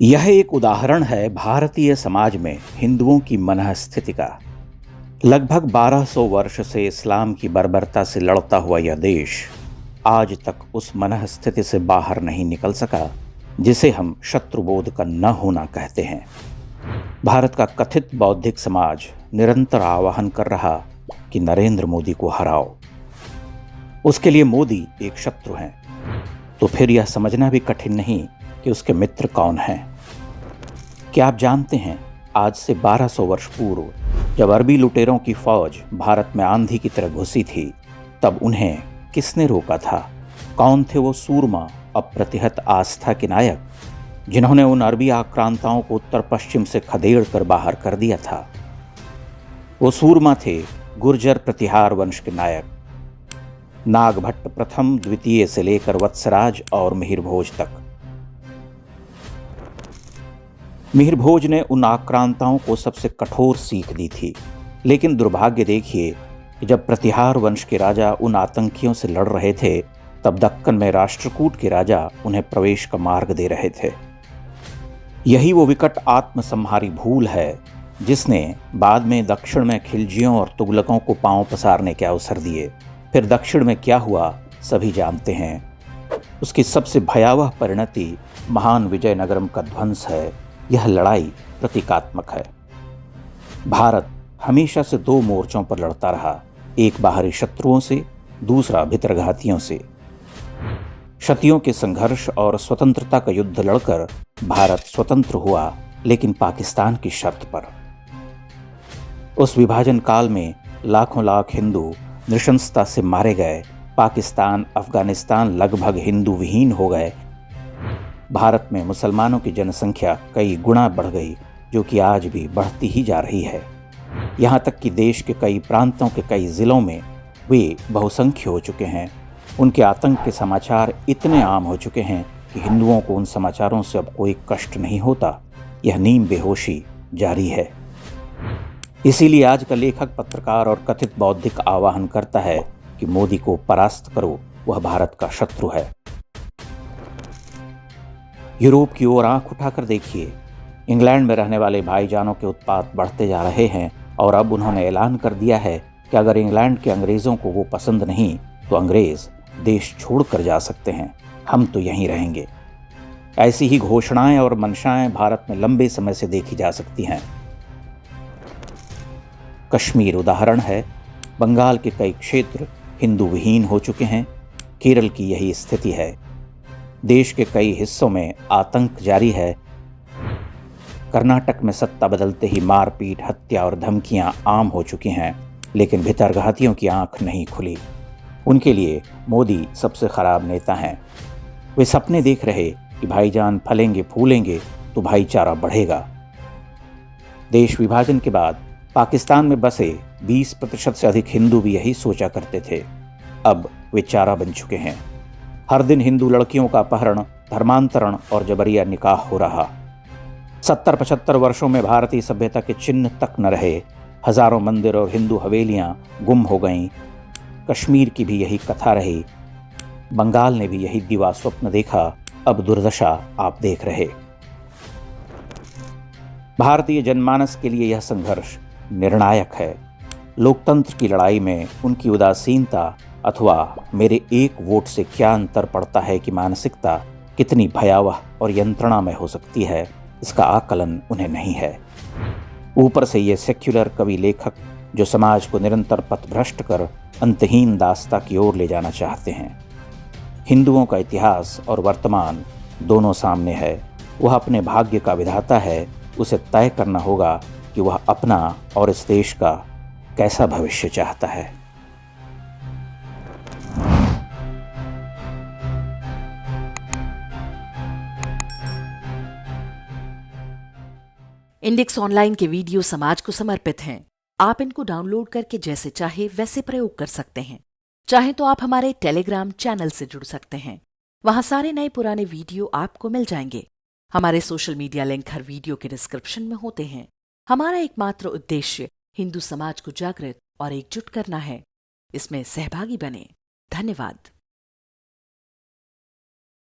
यह एक उदाहरण है भारतीय समाज में हिंदुओं की मनःस्थिति का। लगभग 1200 वर्ष से इस्लाम की बर्बरता से लड़ता हुआ यह देश आज तक उस मनःस्थिति से बाहर नहीं निकल सका जिसे हम शत्रुबोध का न होना कहते हैं। भारत का कथित बौद्धिक समाज निरंतर आह्वान कर रहा कि नरेंद्र मोदी को हराओ। उसके लिए मोदी एक शत्रु हैं, तो फिर यह समझना भी कठिन नहीं कि उसके मित्र कौन हैं। क्या आप जानते हैं, आज से 1200 वर्ष पूर्व जब अरबी लुटेरों की फौज भारत में आंधी की तरह घुसी थी, तब उन्हें किसने रोका था? कौन थे वो सूरमा, अप्रतिहत आस्था के नायक जिन्होंने उन अरबी आक्रांताओं को उत्तर पश्चिम से खदेड़ कर बाहर कर दिया था? वो सूरमा थे गुर्जर प्रतिहार वंश के नायक नागभट्ट प्रथम द्वितीय से लेकर वत्सराज और मिहिर भोज तक। मिहिर भोज ने उन आक्रांताओं को सबसे कठोर सीख दी थी, लेकिन दुर्भाग्य देखिए कि जब प्रतिहार वंश के राजा उन आतंकियों से लड़ रहे थे, तब दक्कन में राष्ट्रकूट के राजा उन्हें प्रवेश का मार्ग दे रहे थे। यही वो विकट आत्मसंहारी भूल है जिसने बाद में दक्षिण में खिलजियों और तुगलकों को पांव पसारने के अवसर दिए। फिर दक्षिण में क्या हुआ सभी जानते हैं। उसकी सबसे भयावह परिणति महान विजयनगरम का ध्वंस है। यह लड़ाई प्रतीकात्मक है। भारत हमेशा से दो मोर्चों पर लड़ता रहा, एक बाहरी शत्रुओं से, दूसरा भीतरघातियों से। क्षत्रियों के संघर्ष और स्वतंत्रता का युद्ध लड़कर भारत स्वतंत्र हुआ, लेकिन पाकिस्तान की शर्त पर। उस विभाजन काल में लाखों लाख हिंदू नृशंसता से मारे गए। पाकिस्तान, अफगानिस्तान लगभग हिंदू विहीन हो गए। भारत में मुसलमानों की जनसंख्या कई गुना बढ़ गई, जो कि आज भी बढ़ती ही जा रही है। यहाँ तक कि देश के कई प्रांतों के कई जिलों में वे बहुसंख्य हो चुके हैं। उनके आतंक के समाचार इतने आम हो चुके हैं कि हिंदुओं को उन समाचारों से अब कोई कष्ट नहीं होता। यह नीम बेहोशी जारी है। इसीलिए आज का लेखक, पत्रकार और कथित बौद्धिक आह्वान करता है कि मोदी को परास्त करो, वह भारत का शत्रु है। यूरोप की ओर आंख उठाकर देखिए। इंग्लैंड में रहने वाले भाईजानों के उत्पात बढ़ते जा रहे हैं और अब उन्होंने ऐलान कर दिया है कि अगर इंग्लैंड के अंग्रेज़ों को वो पसंद नहीं तो अंग्रेज़ देश छोड़कर जा सकते हैं, हम तो यहीं रहेंगे। ऐसी ही घोषणाएं और मंशाएं भारत में लंबे समय से देखी जा सकती हैं। कश्मीर उदाहरण है। बंगाल के कई क्षेत्र हिंदू विहीन हो चुके हैं। केरल की यही स्थिति है। देश के कई हिस्सों में आतंक जारी है। कर्नाटक में सत्ता बदलते ही मारपीट, हत्या और धमकियां आम हो चुकी हैं, लेकिन भीतरघातियों की आंख नहीं खुली। उनके लिए मोदी सबसे खराब नेता हैं। वे सपने देख रहे कि भाईजान फलेंगे फूलेंगे तो भाईचारा बढ़ेगा। देश विभाजन के बाद पाकिस्तान में बसे 20% से अधिक हिंदू भी यही सोचा करते थे। अब वे चारा बन चुके हैं। हर दिन हिंदू लड़कियों का अपहरण, धर्मांतरण और जबरिया निकाह हो रहा। 70-75 वर्षों में भारतीय सभ्यता के चिन्ह तक न रहे। हजारों मंदिर और हिंदू हवेलियां गुम हो गईं। कश्मीर की भी यही कथा रही। बंगाल ने भी यही दिवा स्वप्न देखा। अब दुर्दशा आप देख रहे। भारतीय जनमानस के लिए यह संघर्ष निर्णायक है। लोकतंत्र की लड़ाई में उनकी उदासीनता अथवा मेरे एक वोट से क्या अंतर पड़ता है कि मानसिकता कितनी भयावह और यंत्रणा में हो सकती है, इसका आकलन उन्हें नहीं है। ऊपर से ये सेक्युलर कवि लेखक जो समाज को निरंतर पथभ्रष्ट कर अंतहीन दास्ता की ओर ले जाना चाहते हैं। हिंदुओं का इतिहास और वर्तमान दोनों सामने है। वह अपने भाग्य का विधाता है। उसे तय करना होगा कि वह अपना और इस देश का कैसा भविष्य चाहता है। इंडेक्स ऑनलाइन के वीडियो समाज को समर्पित हैं। आप इनको डाउनलोड करके जैसे चाहे वैसे प्रयोग कर सकते हैं। चाहे तो आप हमारे टेलीग्राम चैनल से जुड़ सकते हैं। वहां सारे नए पुराने वीडियो आपको मिल जाएंगे। हमारे सोशल मीडिया लिंक हर वीडियो के डिस्क्रिप्शन में होते हैं। हमारा एकमात्र उद्देश्य हिंदू समाज को जागृत और एकजुट करना है। इसमें सहभागी बने। धन्यवाद।